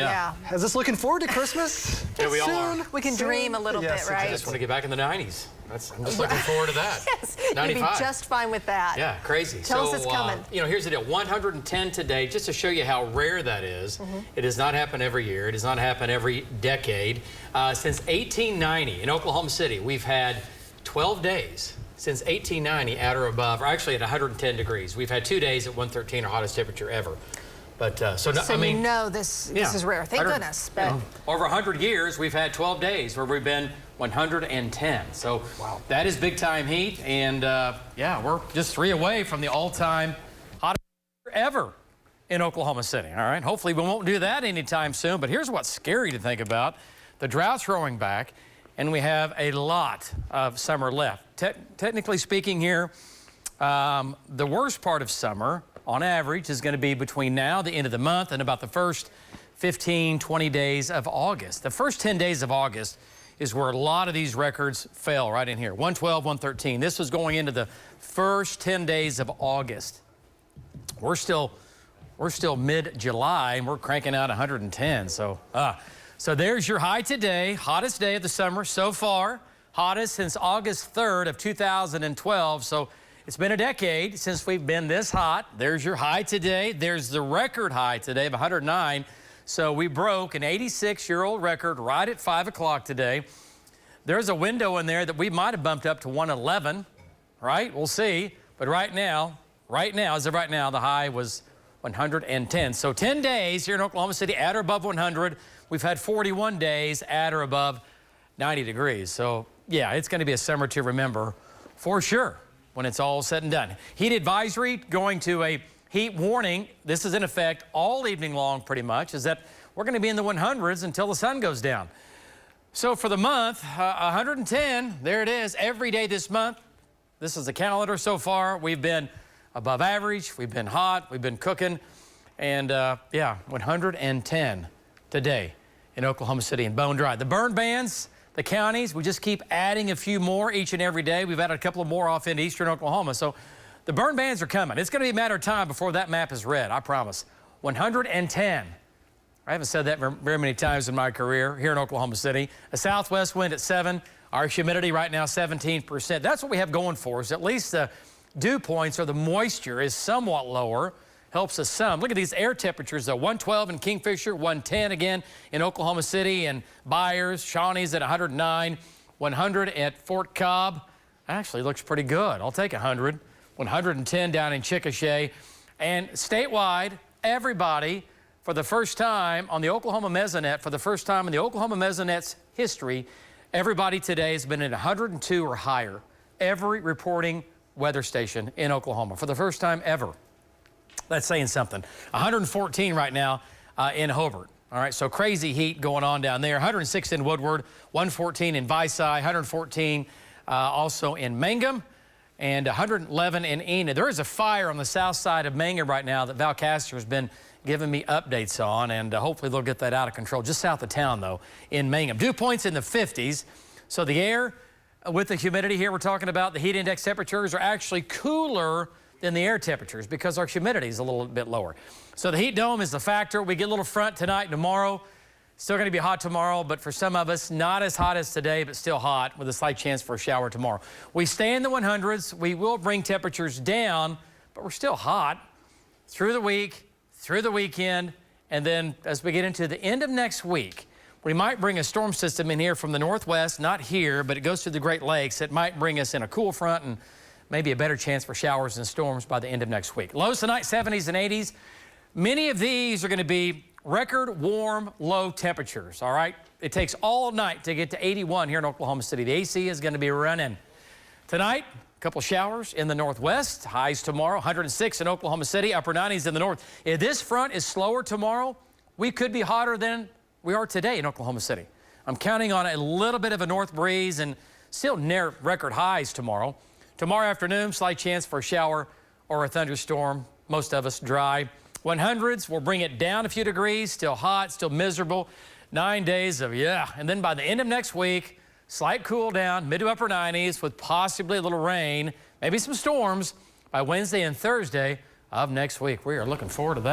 Yeah. Is this looking forward to Christmas? Yeah, we all are. We can dream a little bit, right? I just want to get back in the 90s. I'm just looking forward to that. Yes, 95. you'd be just fine with that. Yeah, crazy. Tell us it's coming. Here's the deal. 110 today, just to show you how rare that is. It does not happen every year. It does not happen every decade. Since 1890 in Oklahoma City, we've had 12 days since 1890 at or above, or actually at 110 degrees. We've had 2 days at 113, our hottest temperature ever. But I mean, this is rare. Thank goodness. But over 100 years, we've had 12 days where we've been 110. So wow, that is big time heat. And yeah, we're just 3 away from the all-time hottest ever in Oklahoma City. All right. Hopefully we won't do that anytime soon. But here's what's scary to think about. The drought's rolling back, and we have a lot of summer left. Technically speaking here, the worst part of summer, on average, is going to be between now, the end of the month, and about the first 15, 20 days of August. The first 10 days of August is where a lot of these records fell, right in here. 112, 113. This was going into the first 10 days of August. We're still mid-July, and we're cranking out 110. So there's your high today. Hottest day of the summer so far. Hottest since August 3rd of 2012. So it's been a decade since we've been this hot. There's your high today. There's the record high today of 109. So we broke an 86-year-old record right at 5 o'clock today. There's a window in there that we might have bumped up to 111, right? We'll see. But right now, as of right now, the high was 110. So 10 days here in Oklahoma City at or above 100. We've had 41 days at or above 90 degrees. So yeah, it's going to be a summer to remember for sure when it's all said and done. Heat advisory going to a heat warning. This is in effect all evening long pretty much, is that we're going to be in the 100s until the sun goes down. So for the month, 110, there it is, every day this month. This is the calendar so far. We've been above average, we've been hot, we've been cooking, and yeah, 110 today in Oklahoma City and bone dry. The burn bans, the counties, we just keep adding a few more each and every day. We've added a couple of more off into eastern Oklahoma. So the burn bans are coming. It's going to be a matter of time before that map is red, I promise. 110. I haven't said that very many times in my career here in Oklahoma City. A southwest wind at 7. Our humidity right now, 17%. That's what we have going for us. At least the dew points or the moisture is somewhat lower. Helps us some. Look at these air temperatures, though. 112 in Kingfisher, 110 again in Oklahoma City and Byers. Shawnee's at 109, 100 at Fort Cobb. Actually looks pretty good. I'll take 100. 110 down in Chickasha. And statewide, everybody, for the first time on the Oklahoma Mesonet, for the first time in the Oklahoma Mesonet's history, everybody today has been at 102 or higher. Every reporting weather station in Oklahoma for the first time ever. That's saying something. 114 right now in Hobart. All right, so crazy heat going on down there. 106 in Woodward, 114 in Visay, 114 also in Mangum, and 111 in Enid. There is a fire on the south side of Mangum right now that Val Castor has been giving me updates on, and hopefully they'll get that out of control. Just south of town, though, in Mangum. Dew points in the 50s. So the air with the humidity here we're talking about, the heat index temperatures are actually cooler than the air temperatures because our humidity is a little bit lower. So the heat dome is the factor. We get a little front tonight and tomorrow. Still going to be hot tomorrow, but for some of us, not as hot as today, but still hot with a slight chance for a shower tomorrow. We stay in the 100s. We will bring temperatures down, but we're still hot through the week, through the weekend, and then as we get into the end of next week, we might bring a storm system in here from the northwest, not here, but it goes through the Great Lakes. It might bring us in a cool front and maybe a better chance for showers and storms by the end of next week. Lows tonight, 70s and 80s. Many of these are going to be record warm, low temperatures, all right? It takes all night to get to 81 here in Oklahoma City. The AC is going to be running. Tonight, a couple showers in the northwest. Highs tomorrow, 106 in Oklahoma City, upper 90s in the north. If this front is slower tomorrow, we could be hotter than we are today in Oklahoma City. I'm counting on a little bit of a north breeze and still near record highs tomorrow. Tomorrow afternoon, slight chance for a shower or a thunderstorm. Most of us dry. 100s, we'll bring it down a few degrees. Still hot, still miserable. 9 days of and then by the end of next week, slight cool down, mid to upper 90s with possibly a little rain, maybe some storms by Wednesday and Thursday of next week. We are looking forward to that.